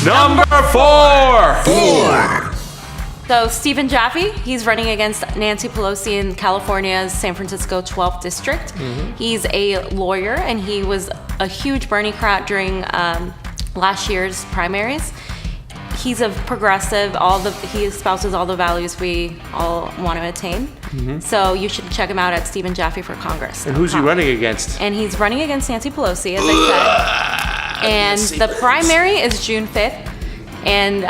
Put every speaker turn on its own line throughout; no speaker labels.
Number 4.
So Stephen Jaffe, he's running against Nancy Pelosi in California's San Francisco 12th district. He's a lawyer, and he was a huge Bernie crowd during last year's primaries. He's a progressive. He espouses all the values we all want to attain. So you should check him out at Stephen Jaffe for Congress.
And who's he running against?
And he's running against Nancy Pelosi, as I said. And the primary is June 5th. And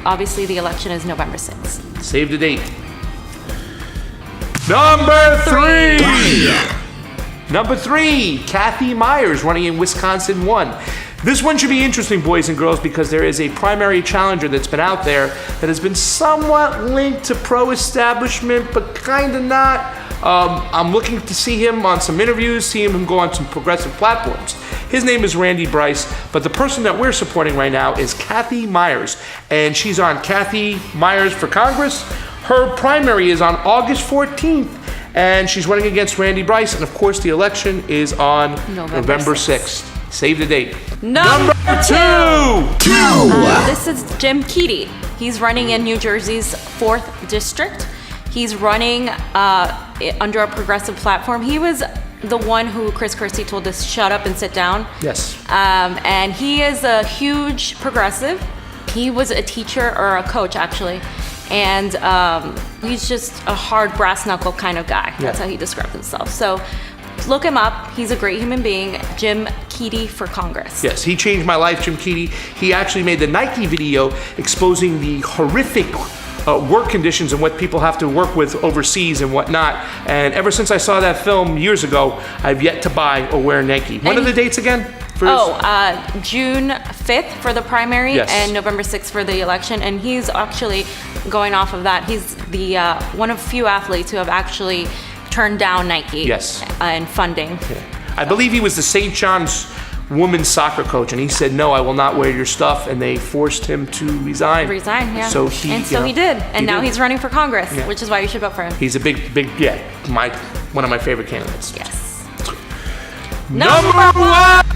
obviously the election is November 6th.
Save the date. Number 3. Number 3, Kathie Meyers running in Wisconsin 1. This one should be interesting, boys and girls, because there is a primary challenger that's been out there that has been somewhat linked to pro-establishment, but kind of not. I'm looking to see him on some interviews, seeing him go on some progressive platforms. His name is Randy Bryce, but the person that we're supporting right now is Kathie Meyers, and she's on Kathie Meyers for Congress. Her primary is on August 14th, and she's running against Randy Bryce, and of course the election is on November 6th. Save the date. Number 2.
This is Jim Keef. He's running in New Jersey's 4th district. He's running under a progressive platform. He was the one who Chris Christie told us shut up and sit down.
Yes.
And he is a huge progressive. He was a teacher, or a coach actually, and he's just a hard brass knuckle kind of guy. That's how he described himself. So look him up. He's a great human being. Jim Keef for Congress.
Yes, he changed my life, Jim Keef. He actually made the Nike video exposing the horrific work conditions and what people have to work with overseas and whatnot. And ever since I saw that film years ago, I've yet to buy or wear Nike. When are the dates again?
June 5th for the primary and November 6th for the election. And he's actually, going off of that, he's the one of few athletes who have actually turned down Nike and funding.
I believe he was the St. John's women's soccer coach, and he said, no, I will not wear your stuff, and they forced him to resign.
So he did. And now he's running for Congress, which is why you should vote for him.
He's a big, one of my favorite candidates.
Yes.
Number 1!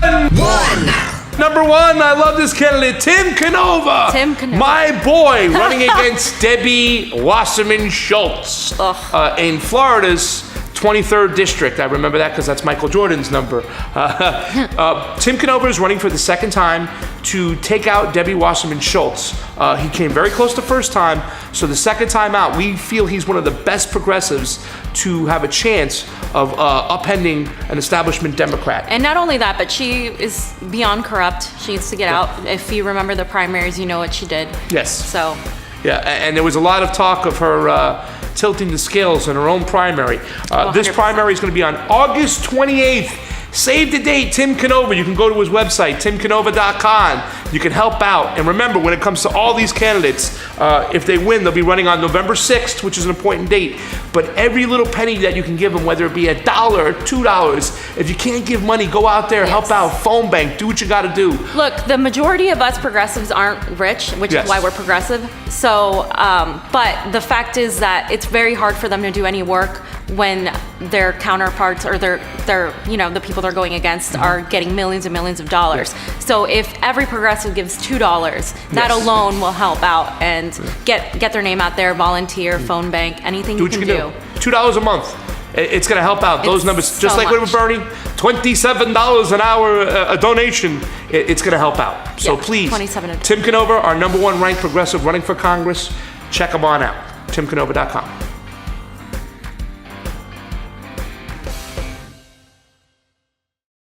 Number 1, I love this candidate, Tim Canova. My boy, running against Debbie Wasserman Schultz in Florida's 23rd district. I remember that because that's Michael Jordan's number. Tim Canova is running for the second time to take out Debbie Wasserman Schultz. He came very close the first time, so the second time out, we feel he's one of the best progressives to have a chance of upending an establishment Democrat.
And not only that, but she is beyond corrupt. She needs to get out. If you remember the primaries, you know what she did.
Yes.
So.
Yeah, and there was a lot of talk of her tilting the scales in her own primary. This primary is going to be on August 28th. Save the date, Tim Canova. You can go to his website, timcanova.com. You can help out. And remember, when it comes to all these candidates, if they win, they'll be running on November 6th, which is an important date. But every little penny that you can give them, whether it be $1 or $2, if you can't give money, go out there, help out, phone bank, do what you got to do.
Look, the majority of us progressives aren't rich, which is why we're progressive. So, but the fact is that it's very hard for them to do any work when their counterparts or their the people they're going against are getting millions and millions of dollars. So if every progressive gives $2, that alone will help out and get their name out there, volunteer, phone bank, anything you can do.
$2 a month. It's going to help out. Those numbers, just like with Bernie, $27 an hour a donation, it's going to help out. So please, Tim Canova, our #1 ranked progressive running for Congress, check him on out, timcanova.com.